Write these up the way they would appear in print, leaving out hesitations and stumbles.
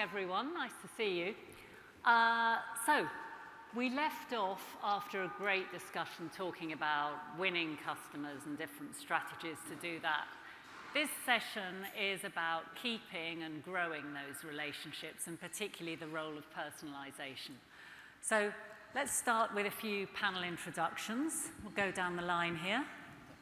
everyone. Nice to see you. So, we left off after a great discussion talking about winning customers and different strategies to do that. This session is about keeping and growing those relationships, and particularly the role of personalisation. So, let's start with a few panel introductions. We'll go down the line here.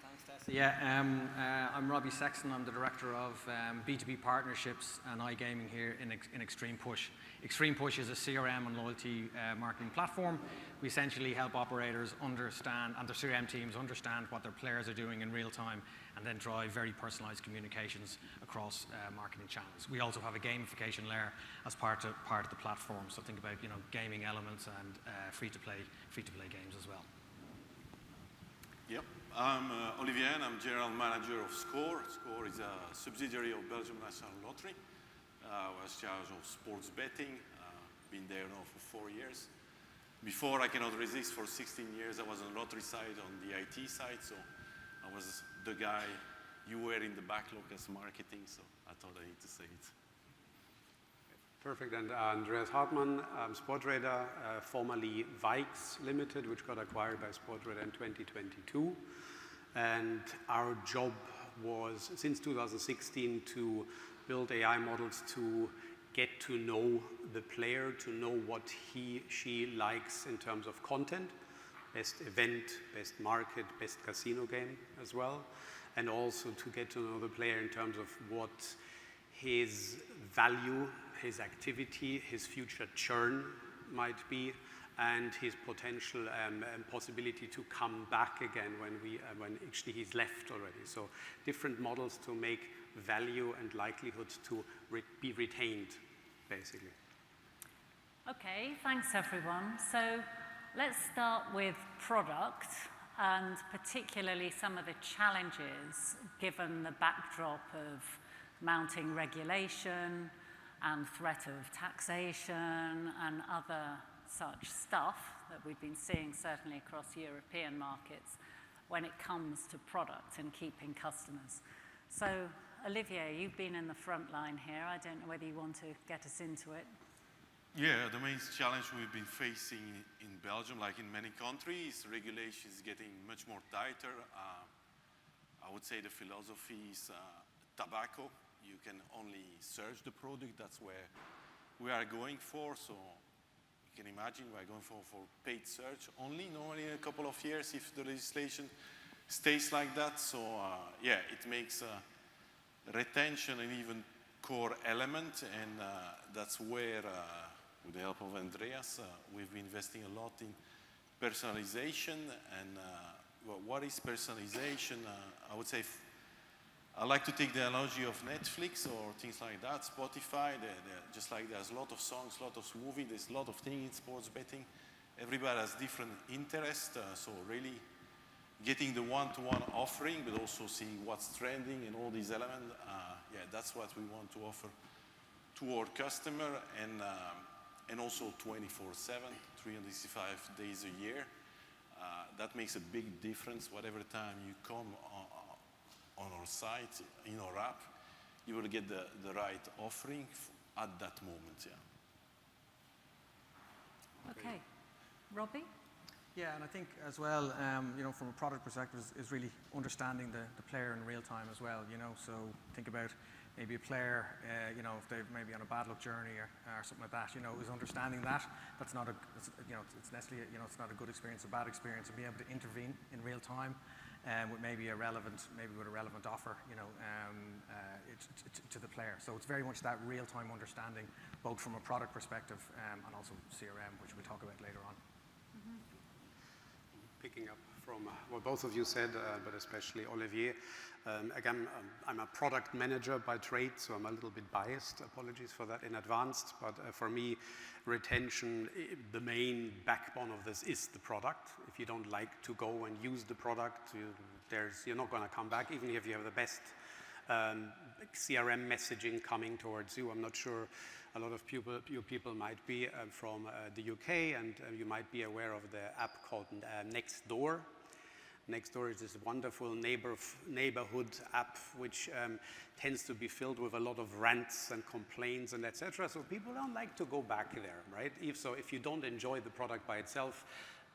Thanks, Tessa. Yeah, I'm Robbie Sexton. I'm the Director of B2B Partnerships and iGaming here in Xtremepush. Xtremepush is a CRM and loyalty marketing platform. We essentially help operators understand, and their CRM teams understand what their players are doing in real time, and then drive very personalised communications across marketing channels. We also have a gamification layer as part of the platform. So think about gaming elements and free-to-play games as well. Yep, I'm Olivier, and I'm General Manager of Score. Score is a subsidiary of Belgium National Lottery. I was in charge of sports betting. Been there now for 4 years. Before I Cannot Resist, for 16 years, I was on the lottery side, on the IT side. So I was the guy you were in the backlog as marketing. So I thought I need to say it. Perfect. And Andreas Hartmann, Sportradar, formerly Vikes Limited, which got acquired by Sportradar in 2022. And our job was, since 2016, to build AI models to get to know the player, to know what she likes in terms of content, best event, best market, best casino game as well, and also to get to know the player in terms of what his value, his activity, his future churn might be, and his potential possibility to come back again when actually he's left already. So different models to make value and likelihood to be retained, basically. Okay, thanks everyone. So let's start with product, and particularly some of the challenges given the backdrop of mounting regulation and threat of taxation and other such stuff that we've been seeing certainly across European markets when it comes to product and keeping customers. So Olivier, you've been in the front line here. I don't know whether you want to get us into it. Yeah, the main challenge we've been facing in Belgium, like in many countries, regulation is getting much more tighter. I would say the philosophy is tobacco. You can only search the product. That's where we are going for. So you can imagine we're going for paid search only, normally in a couple of years if the legislation stays like that. So yeah, it makes retention an even core element, and that's where, with the help of Andreas, we've been investing a lot in personalization. And what is personalization? I would say, I like to take the analogy of Netflix or things like that, Spotify. Just like there's a lot of songs, a lot of movies, there's a lot of things in sports betting. Everybody has different interests, so really getting the one-to-one offering, but also seeing what's trending and all these elements. Yeah, that's what we want to offer to our customer, and also 24/7, 365 days a year. That makes a big difference. Whatever time you come on our site, in our app, you will get the right offering at that moment. Yeah. Okay, Robbie? Yeah, and I think as well, from a product perspective, is really understanding the player in real time as well. So think about maybe a player, if they're maybe on a bad luck journey or something like that. Is understanding that that's not it's necessarily it's not a good experience, a bad experience, and be able to intervene in real time, with maybe a relevant offer, to the player. So it's very much that real time understanding, both from a product perspective and also CRM, which we'll talk about later on. Picking up from what both of you said, but especially Olivier. Again, I'm a product manager by trade, so I'm a little bit biased. Apologies for that in advance. But for me, retention, the main backbone of this is the product. If you don't like to go and use the product, you're not going to come back, even if you have the best CRM messaging coming towards you. I'm not sure a lot of you people might be from the UK, and you might be aware of the app called Nextdoor. Nextdoor is this wonderful neighborhood app which tends to be filled with a lot of rants and complaints and etc. So people don't like to go back there, right? If you don't enjoy the product by itself,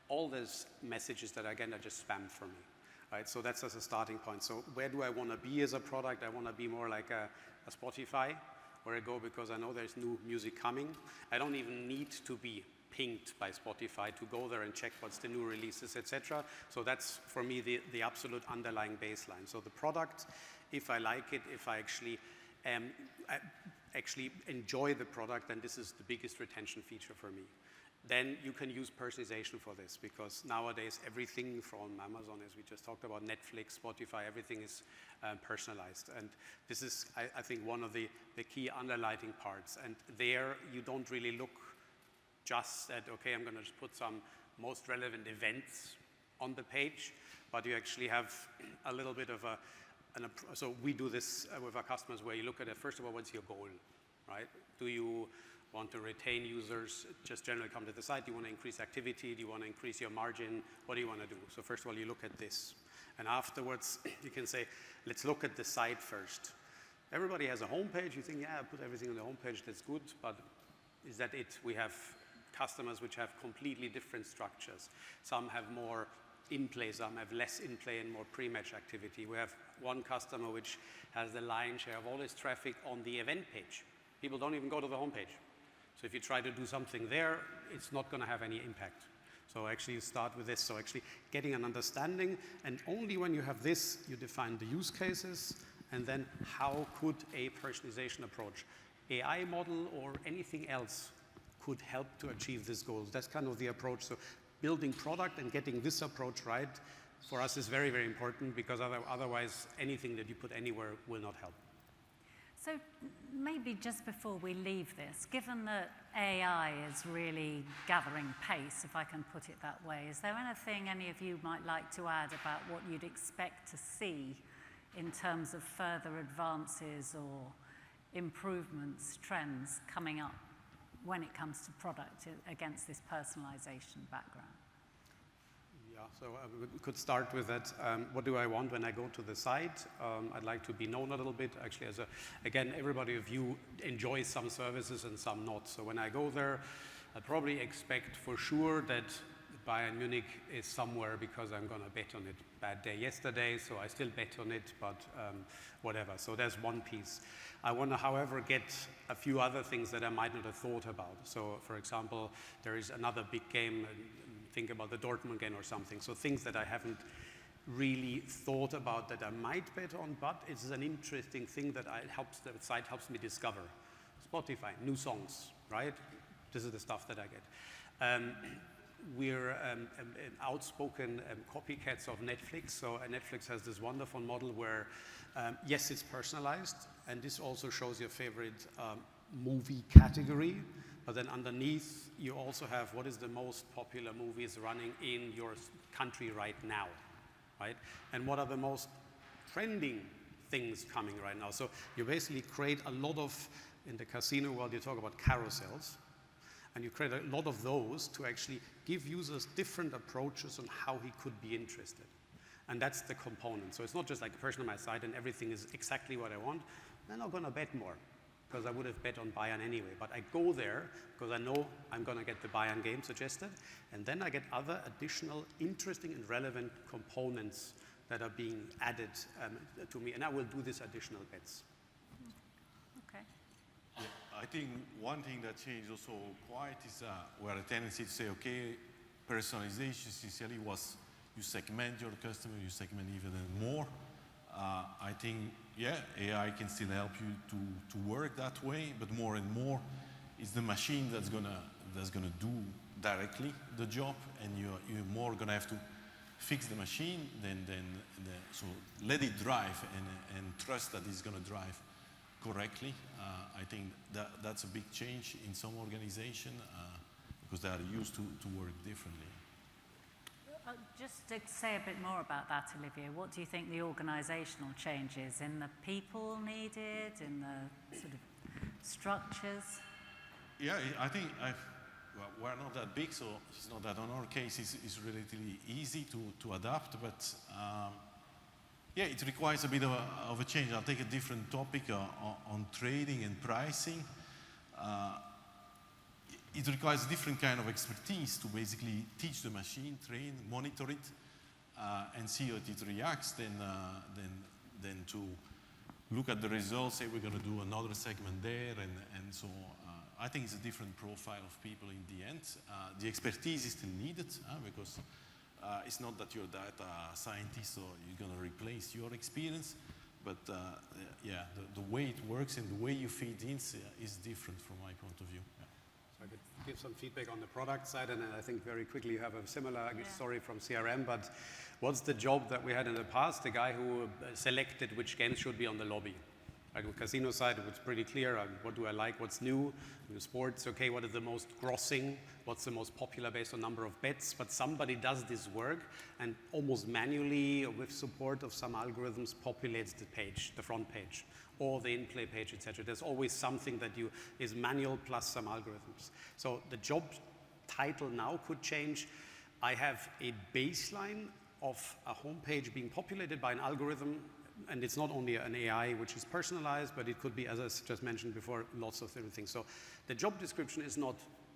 all those messages that I get are just spam for me, right? So that's as a starting point. So where do I want to be as a product? I want to be more like a Spotify, where I go because I know there's new music coming. I don't even need to be pinged by Spotify to go there and check what's the new releases, etc. So that's, for me, the absolute underlying baseline. So the product, if I like it, if I actually enjoy the product, then this is the biggest retention feature for me. Then you can use personalization for this, because nowadays everything from Amazon, as we just talked about, Netflix, Spotify, everything is personalized. And this is, I think, one of the key underlining parts. And there you don't really look just at, okay, I'm going to just put some most relevant events on the page, but you actually have a little bit of so we do this with our customers, where you look at it, first of all, what's your goal, right? Do you want to retain users, just generally come to the site? Do you want to increase activity? Do you want to increase your margin? What do you want to do? So first of all, you look at this. And afterwards, you can say, let's look at the site first. Everybody has a homepage. You think, yeah, I put everything on the homepage, that's good, but is that it? We have customers which have completely different structures. Some have more in-play, some have less in-play and more pre-match activity. We have one customer which has the lion's share of all his traffic on the event page. People don't even go to the homepage. So if you try to do something there, it's not going to have any impact. So actually you start with this. So actually getting an understanding, and only when you have this, you define the use cases, and then how could a personalization approach, AI model or anything else, could help to achieve this goal. That's kind of the approach. So building product and getting this approach right for us is very, very important, because otherwise anything that you put anywhere will not help. So maybe just before we leave this, given that AI is really gathering pace, if I can put it that way, is there anything any of you might like to add about what you'd expect to see in terms of further advances or improvements, trends coming up when it comes to product against this personalization background? Yeah, so we could start with that. What do I want when I go to the site? I'd like to be known a little bit. Actually, again, everybody of you enjoys some services and some not. So when I go there, I probably expect for sure that Bayern Munich is somewhere, because I'm going to bet on it. Bad day yesterday, so I still bet on it, but whatever. So there's one piece. I want to, however, get a few other things that I might not have thought about. So, for example, there is another big game. Think about the Dortmund game or something. So things that I haven't really thought about that I might bet on, but it's an interesting thing that the site helps me discover. Spotify, new songs, right? This is the stuff that I get. We're outspoken copycats of Netflix. So Netflix has this wonderful model where, yes, it's personalized, and this also shows your favorite movie category. But then underneath, you also have what is the most popular movies running in your country right now, right? And what are the most trending things coming right now? So you basically create a lot of, in the casino world, you talk about carousels, and you create a lot of those to actually give users different approaches on how he could be interested. And that's the component. So it's not just like a person on my site and everything is exactly what I want. They're not going to bet more, because I would have bet on Bayern anyway. But I go there because I know I'm going to get the Bayern game suggested, and then I get other additional interesting and relevant components that are being added to me, and I will do these additional bets. Okay. Yeah, I think one thing that changed also quite is we had a tendency to say, okay, personalization sincerely was you segment your customer, you segment even more. I think, yeah, AI can still help you to work that way, but more and more, it's the machine that's gonna do directly the job, and you're more gonna have to fix the machine so let it drive and trust that it's gonna drive correctly. I think that's a big change in some organization because they are used to work differently. Just to say a bit more about that, Olivier, what do you think the organizational change is in the people needed, in the sort of structures? Yeah, I think we're not that big, so it's not that. In our case, it's relatively easy to adapt, but yeah, it requires a bit of a change. I'll take a different topic on trading and pricing. It requires a different kind of expertise to basically teach the machine, train, monitor it, and see how it reacts, then to look at the results, say we're going to do another segment there, and so I think it's a different profile of people in the end. The expertise is still needed, because it's not that you're a data scientist or you're going to replace your experience, but yeah, the way it works and the way you feed in is different from my point of view. Yeah. So I could give some feedback on the product side, and I think very quickly you have a similar story from CRM, but what's the job that we had in the past? The guy who selected which games should be on the lobby. Like on the casino side, it was pretty clear, what do I like, what's new. In sports, okay, what is the most grossing, what's the most popular based on number of bets, but somebody does this work and almost manually, with support of some algorithms, populates the page, the front page, or the in-play page, etc. There's always something that is manual plus some algorithms. So the job title now could change. I have a baseline of a homepage being populated by an algorithm, and it's not only an AI which is personalized, but it could be, as I just mentioned before, lots of different things. So the job description is not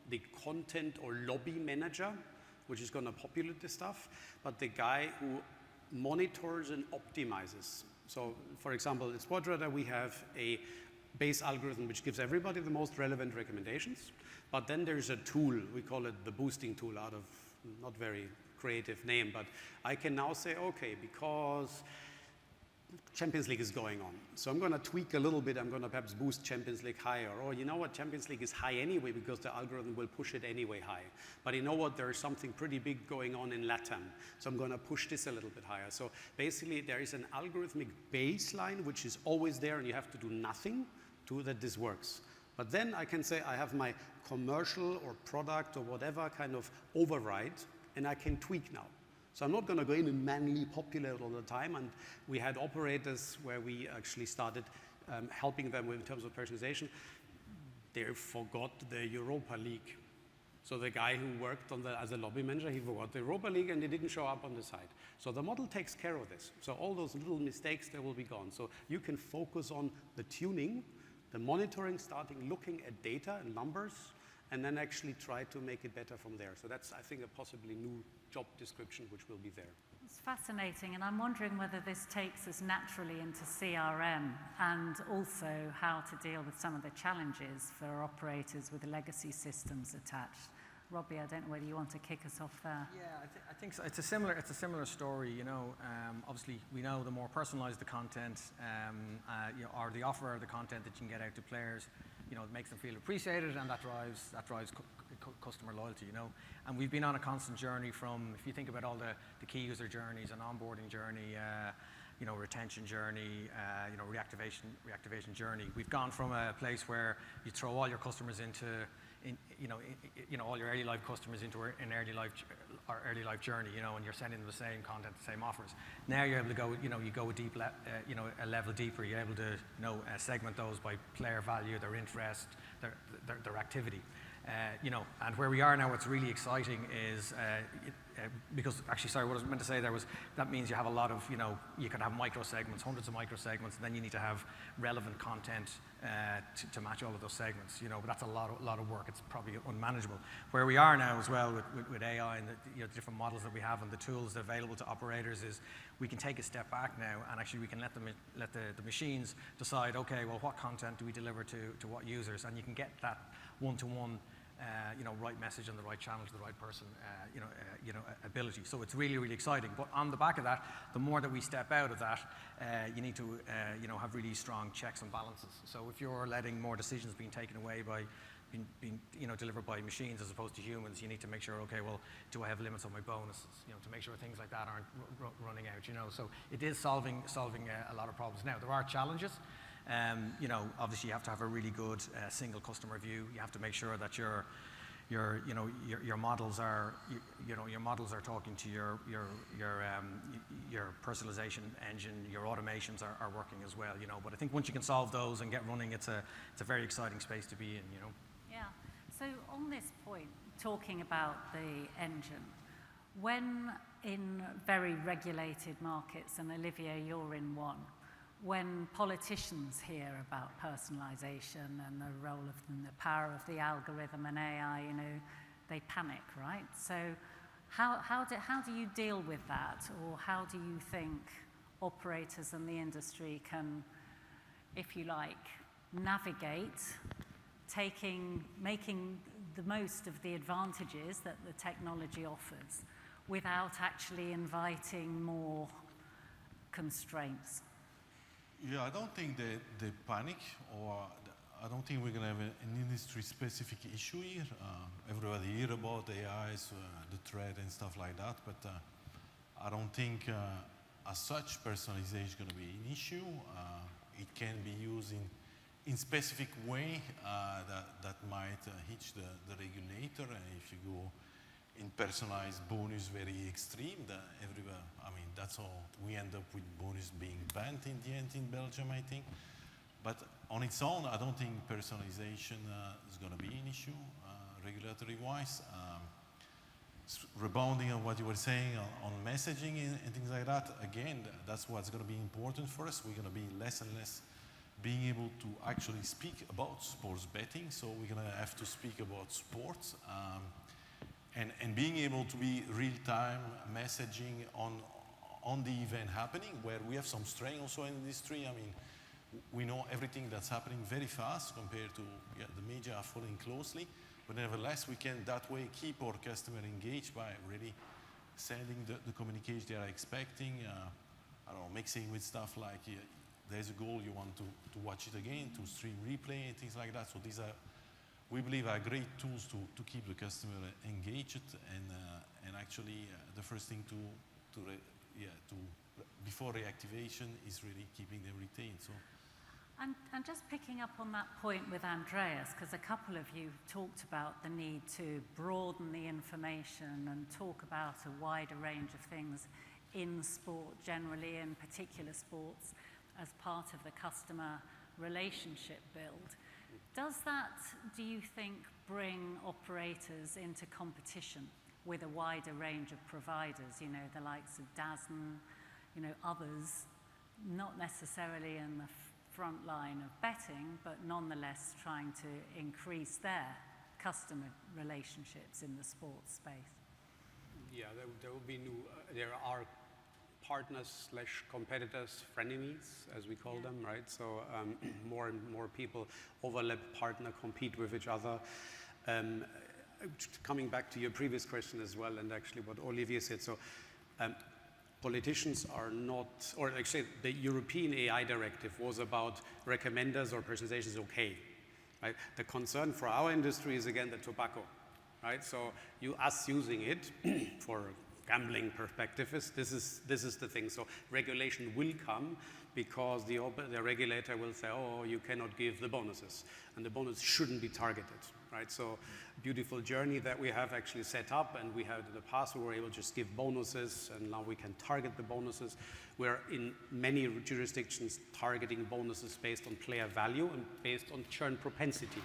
the content or lobby manager, which is going to populate this stuff, but the guy who monitors and optimizes. So for example, in Sportradar, we have a base algorithm which gives everybody the most relevant recommendations, but then there's a tool, we call it the boosting tool, out of not very creative name, but I can now say, okay, because Champions League is going on, so I'm going to tweak a little bit. I'm going to perhaps boost Champions League higher, or you know what, Champions League is high anyway because the algorithm will push it anyway high. But you know what, there's something pretty big going on in LATAM, so I'm going to push this a little bit higher. So basically there is an algorithmic baseline which is always there, and you have to do nothing to that this works. But then I can say I have my commercial or product or whatever kind of override, and I can tweak now. So I'm not going to go in and manually populate all the time. And we had operators where we actually started helping them in terms of personalization. They forgot the Europa League. So the guy who worked on as a lobby manager, he forgot the Europa League and it didn't show up on the site. So the model takes care of this. So all those little mistakes, they will be gone. So you can focus on the tuning, the monitoring, starting looking at data and numbers, and then actually try to make it better from there. So that's, I think, a possibly new job description which will be there. It's fascinating, and I'm wondering whether this takes us naturally into CRM and also how to deal with some of the challenges for operators with legacy systems attached. Robbie, I don't know whether you want to kick us off there. Yeah, I think so. It's a similar story. You know, obviously we know the more personalised the content, you know, or the offer of the content that you can get out to players, you know, it makes them feel appreciated, and that drives customer loyalty. You know, and we've been on a constant journey from, if you think about all the key user journeys, an onboarding journey, you know, retention journey, you know, reactivation journey. We've gone from a place where you throw all your customers into all your early life customers into an early life journey, you know, and you're sending them the same content, the same offers. Now you're able to go, you know, you go a level deeper. You're able to, you know, segment those by player value, their interest, their activity. You know, and where we are now, what's really exciting is because actually, sorry, what I was meant to say there was that means you have a lot of, you know, you can have micro segments, hundreds of micro segments, and then you need to have relevant content to match all of those segments. You know, but that's a lot of work. It's probably unmanageable. Where we are now as well with AI and the different models that we have and the tools available to operators is we can take a step back now, and actually we can let the machines decide, okay, well, what content do we deliver to what users, and you can get that one-to-one. You know, right message on the right channel to the right person, ability. So it's really, really exciting. But on the back of that, the more that we step out of that, you need to, have really strong checks and balances. So if you're letting more decisions being taken away by, being delivered by machines as opposed to humans, you need to make sure, okay, well, do I have limits on my bonuses? You know, to make sure things like that aren't running out. You know, so it is solving a lot of problems. Now there are challenges. Obviously you have to have a really good single customer view. You have to make sure that your models are, your models are talking to your personalization engine, your automations are working as well. You know, but I think once you can solve those and get running, it's a very exciting space to be in. You know. Yeah. So on this point, talking about the engine, when in very regulated markets, and Olivier, you're in one, when politicians hear about personalisation and the role of and the power of the algorithm and AI, you know, they panic, right? So how do you deal with that, or how do you think operators in the industry can, if you like, navigate making the most of the advantages that the technology offers without actually inviting more constraints? Yeah, I don't think they panic, or I don't think we're going to have an industry-specific issue here. Everybody hear about AIs, the threat and stuff like that, but I don't think as such personalization is going to be an issue. It can be used in specific way that might hit the regulator. And if you go in personalized bonus very extreme, that's how we end up with bonus being banned in the end in Belgium, I think. But on its own, I don't think personalization is going to be an issue regulatory-wise. Rebounding on what you were saying on messaging and things like that, again, that's what's going to be important for us. We're going to be less and less being able to actually speak about sports betting, so we're going to have to speak about sports. And being able to be real-time messaging on the event happening, where we have some strain also in the industry. I mean, we know everything that's happening very fast compared to the media are following closely, but nevertheless, we can that way keep our customer engaged by really sending the communication they are expecting. I don't know, mixing with stuff like there's a goal, you want to watch it again, to stream replay and things like that. So these are, we believe, are great tools to keep the customer engaged, and actually the first thing before reactivation is really keeping them retained. So. And just picking up on that point with Andreas, because a couple of you talked about the need to broaden the information and talk about a wider range of things in sport generally, in particular sports, as part of the customer relationship build. Does that, do you think, bring operators into competition with a wider range of providers, you know, the likes of DAZN, you know, others, not necessarily in the front line of betting, but nonetheless trying to increase their customer relationships in the sports space? Yeah, there will be new, there are partners/competitors, frenemies, as we call them, right? So more and more people overlap, partner, compete with each other. Coming back to your previous question as well, and actually what Olivier said, so politicians are not, or actually the European AI directive was about recommenders or personalization is okay, right? The concern for our industry is again the tobacco, right? So us using it for gambling perspective this is the thing. So regulation will come because the regulator will say, oh, you cannot give the bonuses, and the bonus shouldn't be targeted, right? So beautiful journey that we have actually set up, and we had in the past we were able to just give bonuses, and now we can target the bonuses. We're in many jurisdictions targeting bonuses based on player value and based on churn propensity,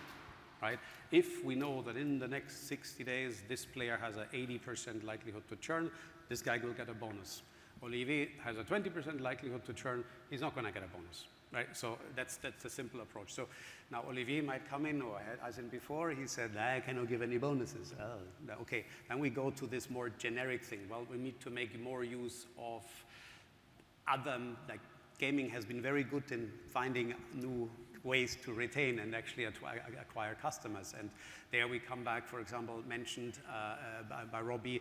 right? If we know that in the next 60 days this player has an 80% likelihood to churn, this guy will get a bonus. Olivier has a 20% likelihood to churn, he's not going to get a bonus, right? So that's the simple approach. So now Olivier might come in, or as in before, he said, I cannot give any bonuses. Oh, okay, then we go to this more generic thing. Well, we need to make more use of other, like gaming has been very good in finding new ways to retain and actually acquire customers. And there we come back, for example, mentioned by Robbie,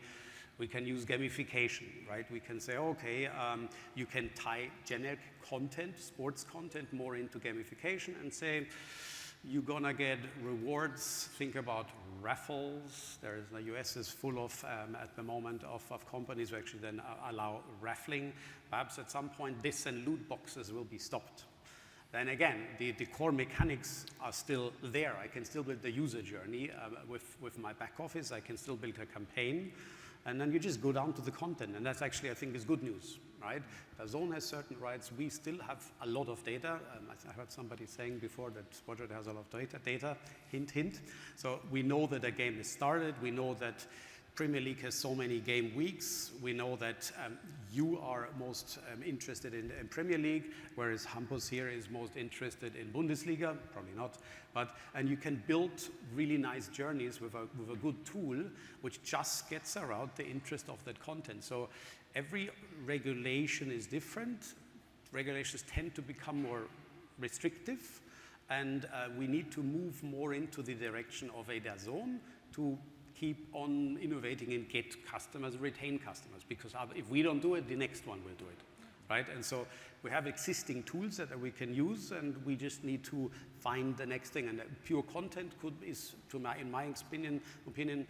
we can use gamification, right? We can say, okay, you can tie generic content, sports content, more into gamification and say, you're gonna get rewards. Think about raffles. The US is full of, at the moment, of companies who actually then allow raffling. Perhaps at some point, this and loot boxes will be stopped. Then again, the core mechanics are still there. I can still build the user journey with my back office. I can still build a campaign. and then you just go down to the content, and that's actually, I think, is good news, right? DAZN has certain rights. We still have a lot of data. I heard somebody saying before that Sportradar has a lot of data, hint, hint. So we know that a game is started. We know that Premier League has so many game weeks. We know that you are most interested in Premier League, whereas Hampus here is most interested in Bundesliga, probably not. And you can build really nice journeys with a good tool, which just gets around the interest of that content. So every regulation is different. Regulations tend to become more restrictive, and we need to move more into the direction of a DAZN to keep on innovating and get customers, retain customers, because if we don't do it, the next one will do it, right? And so we have existing tools that we can use, and we just need to find the next thing. And pure content in my opinion,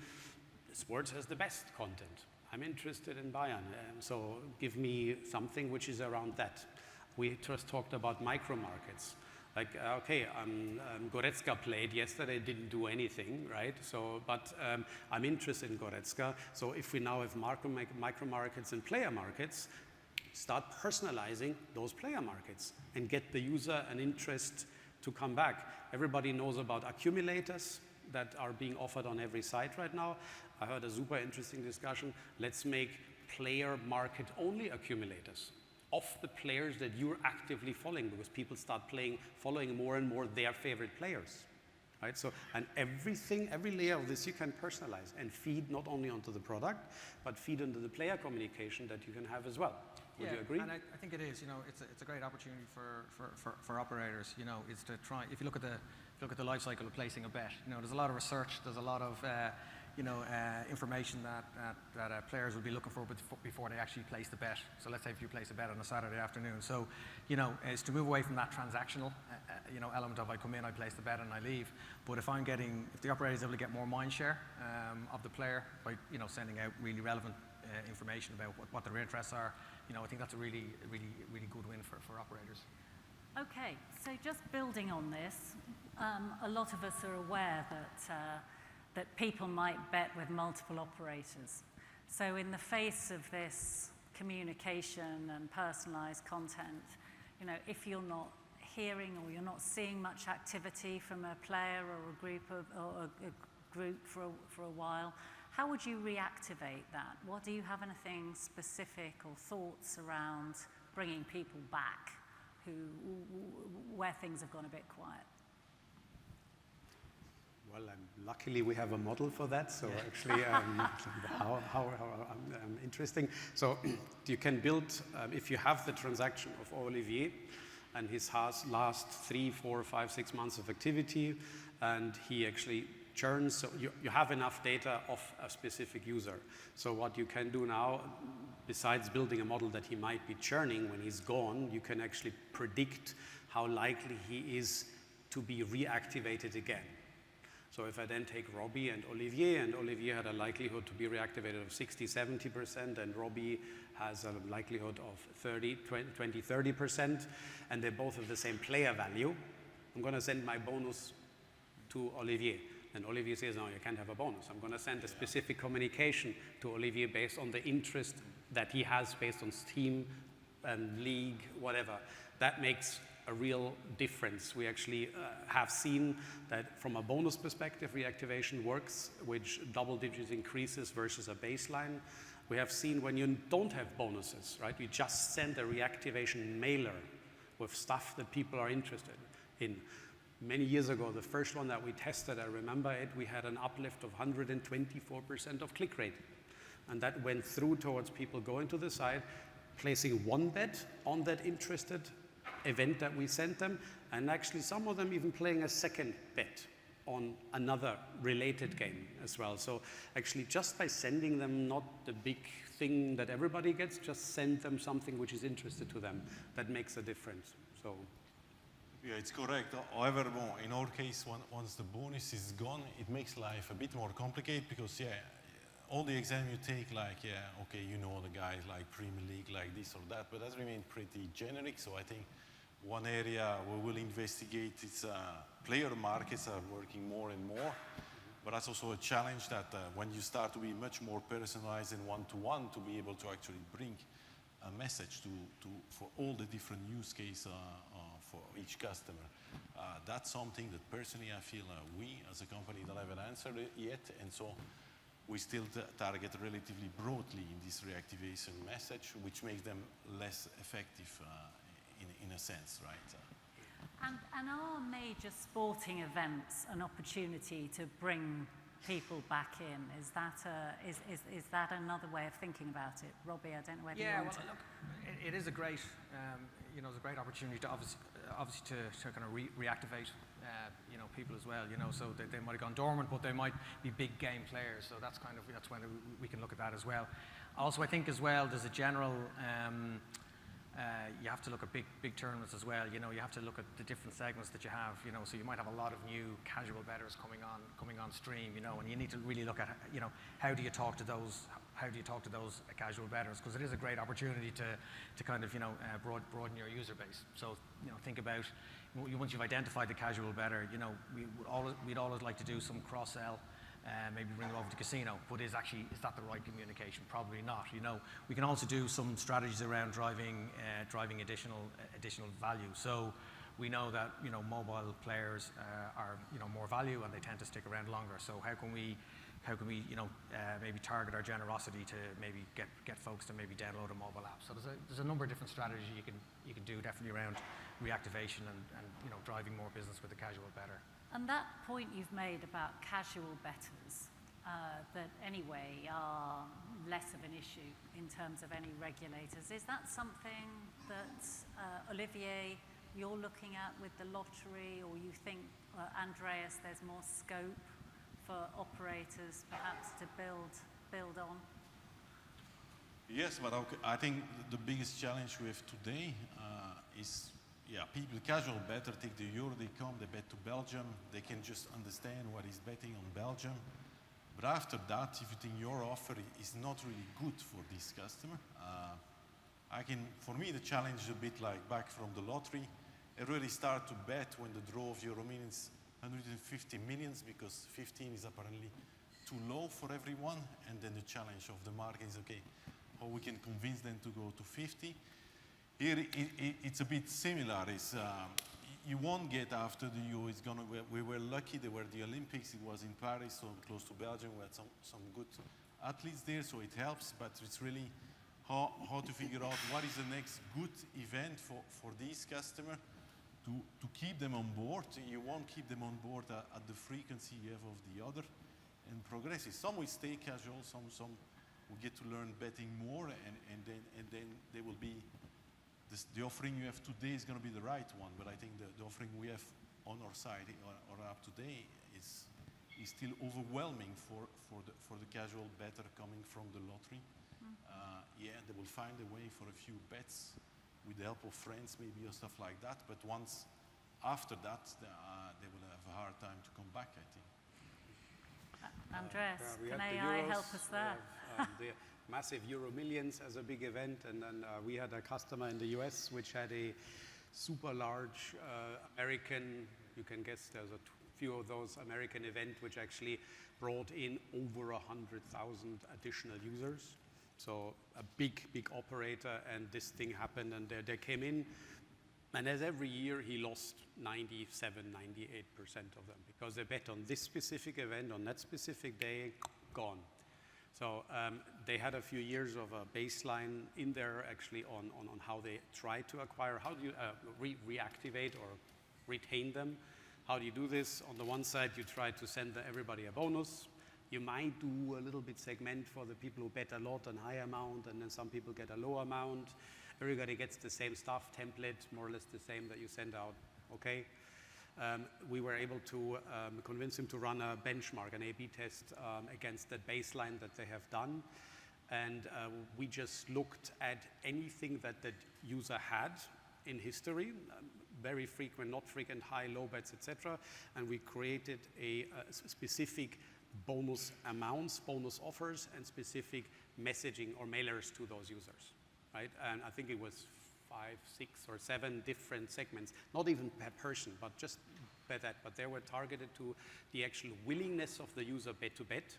sports has the best content. I'm interested in Bayern, so give me something which is around that. We just talked about micro markets. Like, okay, Goretzka played yesterday, didn't do anything, right? So, but I'm interested in Goretzka. So if we now have micro markets and player markets, start personalizing those player markets and get the user an interest to come back. Everybody knows about accumulators that are being offered on every site right now. I heard a super interesting discussion. Let's make player market only accumulators of the players that you're actively following, because people start following more and more their favorite players, right? So, and every layer of this you can personalize and feed not only onto the product, but feed into the player communication that you can have as well. Would you agree? And I think it is. You know, it's a great opportunity for operators. You know, is to try. If you look at the life cycle of placing a bet, you know, there's a lot of research. There's a lot of information that players will be looking for before they actually place the bet. So let's say if you place a bet on a Saturday afternoon. So, you know, is to move away from that transactional, element of I come in, I place the bet, and I leave. But if the operator is able to get more mind share of the player by, sending out really relevant information about what their interests are, I think that's a really good win for operators. Okay, so just building on this, a lot of us are aware that people might bet with multiple operators. So in the face of this communication and personalized content, if you're not hearing or you're not seeing much activity from a player or a group for a while, how would you reactivate that? Do you have anything specific or thoughts around bringing people back where things have gone a bit quiet? Well, luckily we have a model for that. So actually, how interesting. So you can build, if you have the transaction of Olivier and his last 3, 4, 5, 6 months of activity, and he actually churns, so you have enough data of a specific user. So what you can do now, besides building a model that he might be churning when he's gone, you can actually predict how likely he is to be reactivated again. So if I then take Robbie and Olivier had a likelihood to be reactivated of 60-70%, and Robbie has a likelihood of 20-30%, and they both have the same player value, I'm going to send my bonus to Olivier. And Olivier says, no, you can't have a bonus. I'm going to send a specific communication to Olivier based on the interest that he has based on Steam and League, whatever. That makes a real difference. We actually have seen that from a bonus perspective, reactivation works, which double digit increases versus a baseline. We have seen when you don't have bonuses, right? You just send a reactivation mailer with stuff that people are interested in. Many years ago, the first one that we tested, I remember it, we had an uplift of 124% of click rate. And that went through towards people going to the site, placing one bet on that interested event that we sent them, and actually some of them even playing a second bet on another related game as well. So actually just by sending them not the big thing that everybody gets, just send them something which is interested to them. That makes a difference. So. Yeah, it's correct. However, in our case, once the bonus is gone, it makes life a bit more complicated because, all the exam you take, okay, the guys like Premier League, like this or that, but that remains pretty generic. So I think one area we will investigate is player markets are working more and more. But that's also a challenge that when you start to be much more personalized and one-to-one, to be able to actually bring a message for all the different use cases for each customer. That's something that personally I feel we as a company don't have an answer yet, and so we still target relatively broadly in this reactivation message, which makes them less effective in a sense, right? And are major sporting events an opportunity to bring people back in? Is that another way of thinking about it? Robbie, I don't know whether you want to... Look, it is a great, it's a great opportunity to obviously to kind of reactivate, people as well, so they might have gone dormant, but they might be big game players, so that's when we can look at that as well. Also, I think as well, there's a general, you have to look at big tournaments as well. You have to look at the different segments that you have. So you might have a lot of new casual bettors coming on stream. And you need to really look at how do you talk to those casual bettors, because it is a great opportunity to kind of broaden your user base. So think about once you've identified the casual bettor, we'd always like to do some cross sell. Maybe bring them over to casino, but is that the right communication? Probably not. We can also do some strategies around driving additional value. So we know that mobile players are more value, and they tend to stick around longer. So how can we maybe target our generosity to maybe get folks to maybe download a mobile app? So there's a number of different strategies you can do definitely around reactivation and driving more business with the casual bettor. And that point you've made about casual bettors, that anyway are less of an issue in terms of any regulators, is that something that, Olivier, you're looking at with the lottery, or you think, Andreas, there's more scope for operators perhaps to build on? Yes, but I think the biggest challenge we have today is people, casual bettor, take the euro, they come, they bet to Belgium, they can just understand what is betting on Belgium. But after that, if you think your offer is not really good for this customer, for me the challenge is a bit like back from the lottery. I really start to bet when the draw of euro means 150 millions, because 15 is apparently too low for everyone, and then the challenge of the market is, okay, how we can convince them to go to 50. Here it's a bit similar. You won't get after the Euro. We were lucky. There were the Olympics. It was in Paris, so close to Belgium. We had some good athletes there, so it helps. But it's really how to figure out what is the next good event for these customers to keep them on board. You won't keep them on board at the frequency you have of the other, and progressive. Some will stay casual. Some will get to learn betting more, and then they will be. The offering you have today is going to be the right one, but I think the offering we have on our side or up today is still overwhelming for the casual bettor coming from the lottery. They will find a way for a few bets with the help of friends maybe or stuff like that, but once after that they will have a hard time to come back, I think. Andreas, can the AI Euros, help us there? The massive Euro Millions as a big event, and then we had a customer in the US which had a super large American, you can guess there's a few of those American event which actually brought in over 100,000 additional users. So a big operator, and this thing happened, and they came in, and as every year he lost 97-98% of them, because they bet on this specific event on that specific day, gone. So they had a few years of a baseline in there actually on how they try to acquire, how do you reactivate or retain them. How do you do this? On the one side, you try to send everybody a bonus. You might do a little bit segment for the people who bet a lot and high amount, and then some people get a low amount. Everybody gets the same stuff, template, more or less the same that you send out, okay? We were able to convince him to run a benchmark, an A/B test against that baseline that they have done. And we just looked at anything that the user had in history, very frequent, not frequent, high, low bets, etc. And we created a specific bonus amounts, bonus offers, and specific messaging or mailers to those users, right? And I think it was 5, 6, or 7 different segments, not even per person, but just bet at, but they were targeted to the actual willingness of the user to bet.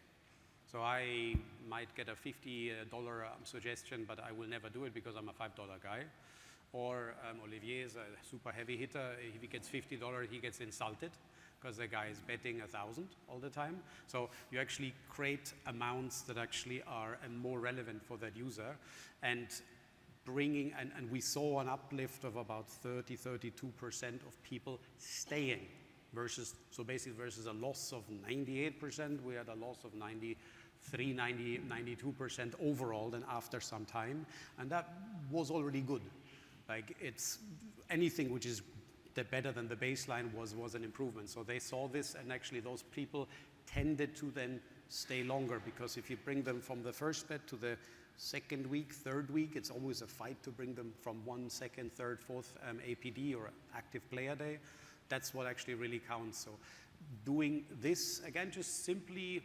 So I might get a $50 suggestion, but I will never do it because I'm a $5 guy. Or Olivier is a super heavy hitter. If he gets $50, he gets insulted because the guy is betting 1,000 all the time. So you actually create amounts that actually are more relevant for that user, and bringing, and we saw an uplift of about 32% of people staying versus, so basically versus a loss of 98%, we had a loss of 92% overall then after some time, and that was already good. Like, it's anything which is better than the baseline was an improvement. So they saw this, and actually those people tended to then stay longer, because if you bring them from the first bet to the second week, third week, it's always a fight to bring them from 1, 2nd, 3rd, 4th APD or active player day. That's what actually really counts. So doing this, again, just simply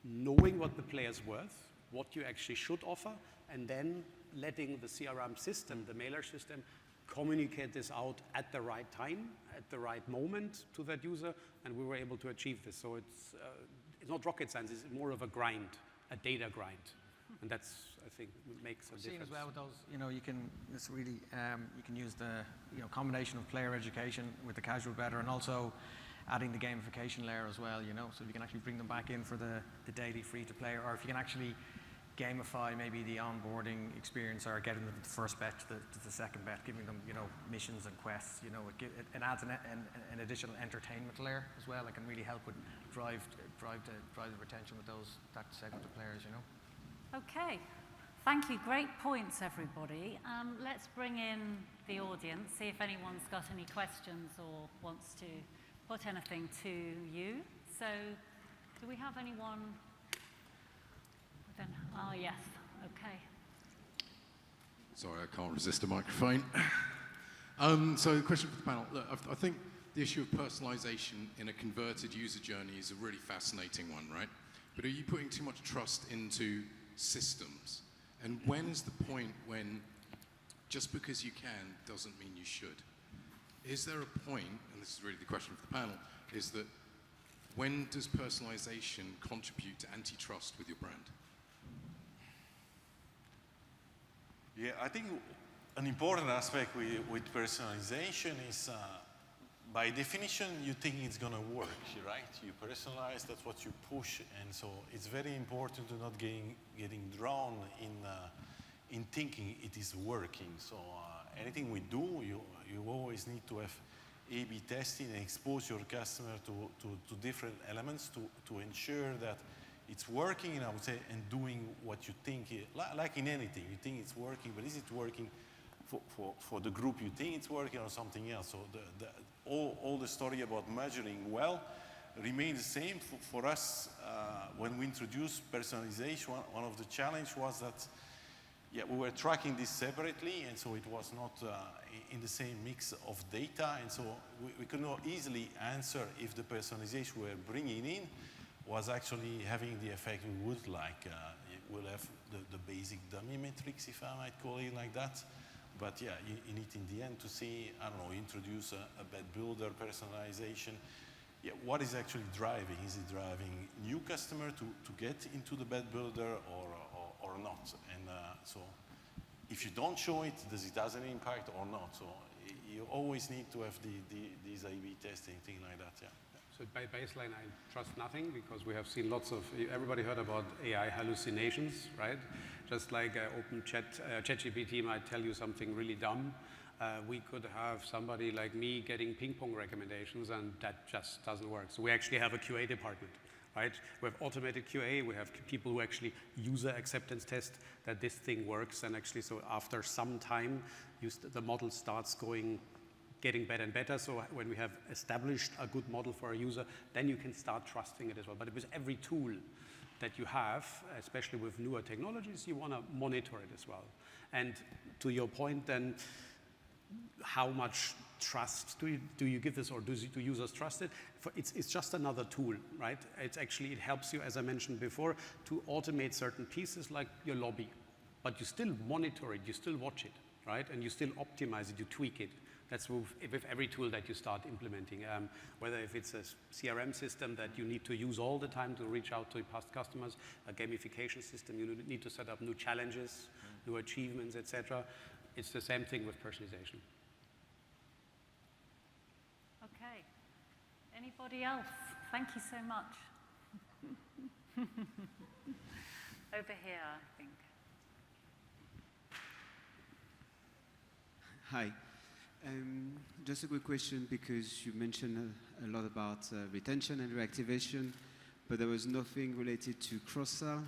knowing what the player's worth, what you actually should offer, and then letting the CRM system, the mailer system, communicate this out at the right time, at the right moment to that user, and we were able to achieve this. So it's not rocket science, it's more of a grind, a data grind. And that's, I think, makes a difference. As well with those, you can, it's really, you can use the, combination of player education with the casual bettor, and also adding the gamification layer as well, so you can actually bring them back in for the daily free to play, or if you can actually gamify maybe the onboarding experience, or getting them to the first bet to the second bet, giving them, missions and quests, it adds an additional entertainment layer as well. It can really help with drive the retention with that segment of players, Okay, thank you. Great points, everybody. Let's bring in the audience, see if anyone's got any questions or wants to put anything to you. So, do we have anyone? Oh, yes. Okay. Sorry, I can't resist a microphone. So, the question for the panel. Look, I think the issue of personalization in a converted user journey is a really fascinating one, right? But are you putting too much trust into systems? And when is the point when just because you can doesn't mean you should? Is there a point, and this is really the question for the panel, is that when does personalization contribute to antitrust with your brand? Yeah, I think an important aspect with personalization is, by definition, you think it's going to work, right? You personalize, that's what you push, and so it's very important to not getting drawn in thinking it is working. So anything we do, you always need to have A/B testing and expose your customer to different elements to ensure that it's working, and I would say, and doing what you think, like in anything, you think it's working, but is it working for the group you think it's working, or something else? So all the story about measuring well remains the same. For us, when we introduced personalization, one of the challenge was that, we were tracking this separately, and so it was not in the same mix of data, and so we could not easily answer if the personalization we were bringing in was actually having the effect we would like. We'll have the basic dummy metrics, if I might call it like that. But you need in the end to see, I don't know, introduce a bet builder personalization. What is actually driving? Is it driving new customer to get into the bet builder or not? And so if you don't show it, does it have an impact or not? So you always need to have these A/B testing, things like that, So by baseline, I trust nothing, because we have seen lots of, everybody heard about AI hallucinations, right? Just like open ChatGPT might tell you something really dumb. We could have somebody like me getting ping pong recommendations, and that just doesn't work. So we actually have a QA department, right? We have automated QA. We have people who actually user acceptance test that this thing works. And actually, so after some time, the model starts getting better and better. So when we have established a good model for a user, then you can start trusting it as well. But with every tool that you have, especially with newer technologies, you want to monitor it as well. And to your point then, how much trust do you give this, or do users trust it? It's just another tool, right? It helps you, as I mentioned before, to automate certain pieces like your lobby. But you still monitor it, you still watch it, right? And you still optimize it, you tweak it. That's with every tool that you start implementing. Whether if it's a CRM system that you need to use all the time to reach out to past customers, a gamification system, you need to set up new challenges, new achievements, etc. It's the same thing with personalization. Okay. Anybody else? Thank you so much. Over here, I think. Hi. Just a quick question, because you mentioned a lot about retention and reactivation, but there was nothing related to cross-sell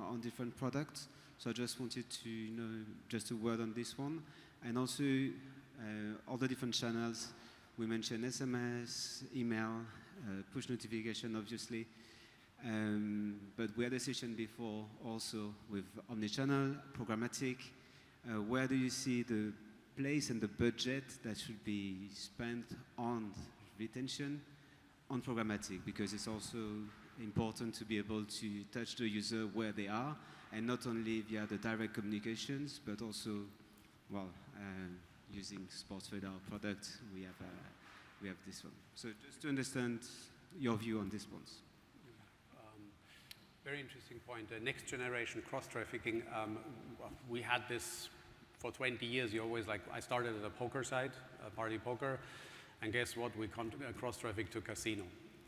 on different products. So I just wanted to know just a word on this one. And also all the different channels. We mentioned SMS, email, push notification, obviously. But we had a session before also with omnichannel, programmatic. Where do you see the place and the budget that should be spent on retention, on programmatic? Because it's also important to be able to touch the user where they are, and not only via the direct communications, but also, well, using Sportradar product, we have this one. So just to understand your view on this one. Very interesting point. Next generation cross-trafficking, we had this for 20 years. You always like, I started at a poker site, party poker, and guess what? We cross-traffic to casino,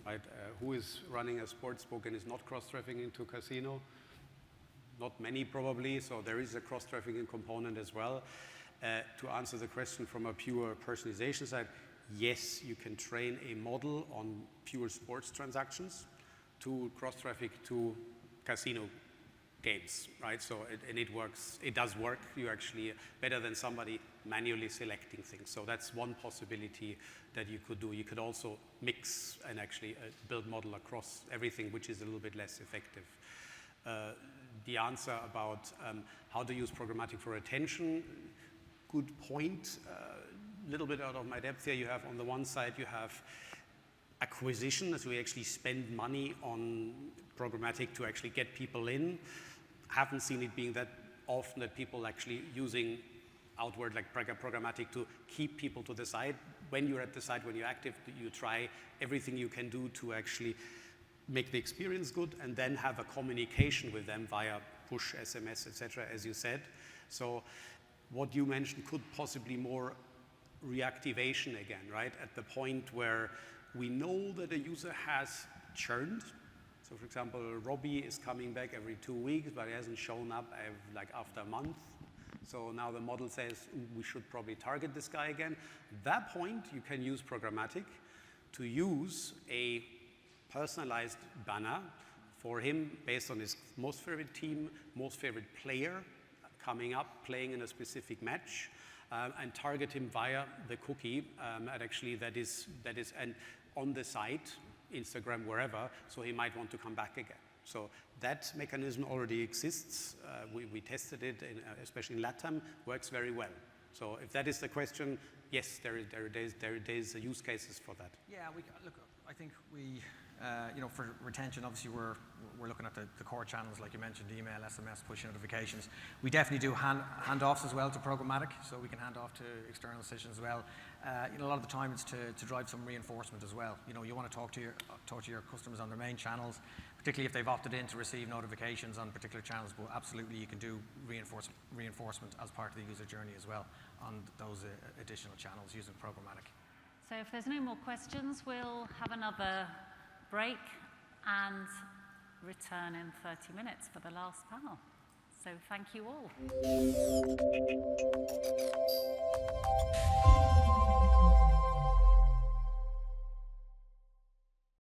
right? Who is running a sports book and is not cross-trafficking to casino? Not many probably, so there is a cross-trafficking component as well. To answer the question from a pure personalization side, yes, you can train a model on pure sports transactions to cross-traffic to casino games, right? So it works, it does work. You're actually better than somebody manually selecting things. So that's one possibility that you could do. You could also mix and actually build model across everything, which is a little bit less effective. The answer about how to use programmatic for attention, good point. A little bit out of my depth here. You have on the one side, you have acquisition, as we actually spend money on programmatic to actually get people in. Haven't seen it being that often that people actually using outward like programmatic to keep people to the site. When you're at the site, when you're active, you try everything you can do to actually make the experience good, and then have a communication with them via push, SMS, etc., as you said. So what you mentioned could possibly more reactivation again, right? At the point where we know that a user has churned. So for example, Robbie is coming back every 2 weeks, but he hasn't shown up like after a month. So now the model says we should probably target this guy again. At that point, you can use programmatic to use a personalized banner for him based on his most favorite team, most favorite player coming up, playing in a specific match, and target him via the cookie. And actually that is and on the site, Instagram, wherever, so he might want to come back again. So that mechanism already exists. We tested it, especially in LATAM, works very well. So if that is the question, yes, there is use cases for that. Yeah, look, I think we, for retention, obviously we're looking at the core channels, like you mentioned, email, SMS, push notifications. We definitely do handoffs as well to programmatic, so we can hand off to external decisions as well. A lot of the time it's to drive some reinforcement as well. You want to talk to your customers on their main channels, particularly if they've opted in to receive notifications on particular channels, but absolutely you can do reinforcement as part of the user journey as well on those additional channels using programmatic. So if there's no more questions, we'll have another break and return in 30 minutes for the last panel. So thank you all.